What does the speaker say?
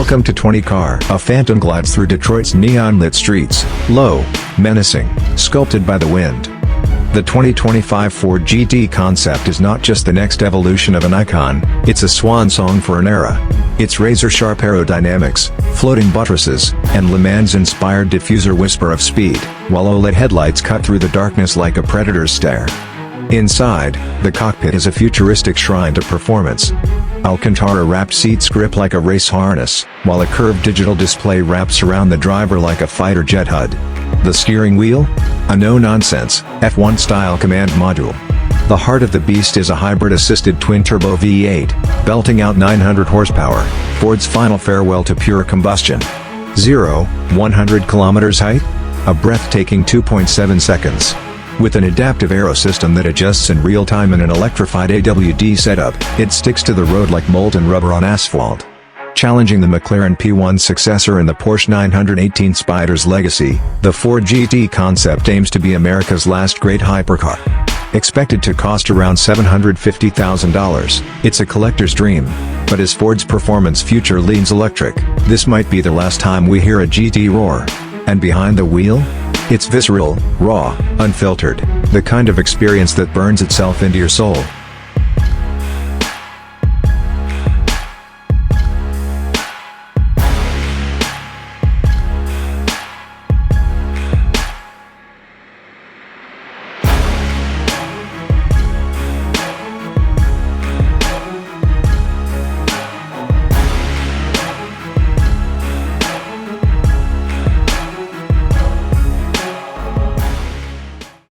Welcome to 20 Car. A phantom glides through Detroit's neon-lit streets, low, menacing, sculpted by the wind. The 2025 Ford GT concept is not just the next evolution of an icon, it's a swan song for an era. Its razor-sharp aerodynamics, floating buttresses, and Le Mans-inspired diffuser whisper of speed, while OLED headlights cut through the darkness like a predator's stare. Inside, the cockpit is a futuristic shrine to performance. Alcantara-wrapped seats grip like a race harness, while a curved digital display wraps around the driver like a fighter jet HUD. The steering wheel? A no-nonsense, F1-style command module. The heart of the beast is a hybrid-assisted twin-turbo V8, belting out 900 horsepower, Ford's final farewell to pure combustion. 0-100 kilometers height? A breathtaking 2.7 seconds. With an adaptive aero system that adjusts in real time and an electrified AWD setup, it sticks to the road like molten rubber on asphalt. Challenging the McLaren P1 successor and the Porsche 918 Spyder's legacy, the Ford GT concept aims to be America's last great hypercar. Expected to cost around $750,000, it's a collector's dream. But as Ford's performance future leans electric, this might be the last time we hear a GT roar. And behind the wheel? It's visceral, raw, unfiltered, the kind of experience that burns itself into your soul.